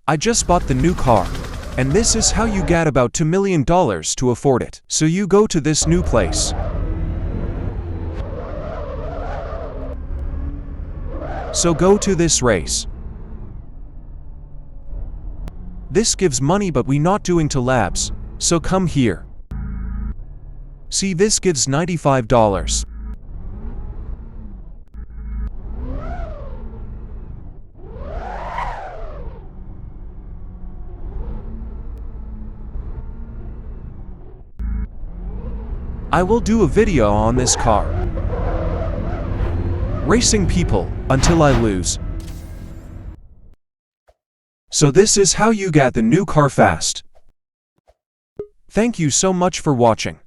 I just bought the new car. And this is how you get about $2 million to afford it. So you go to this new place. So go to this race. This gives money but we not doing to labs. So come here. See, this gives $95. I will do a video on this car. Racing people, until I lose. So this is how you get the new car fast. Thank you so much for watching.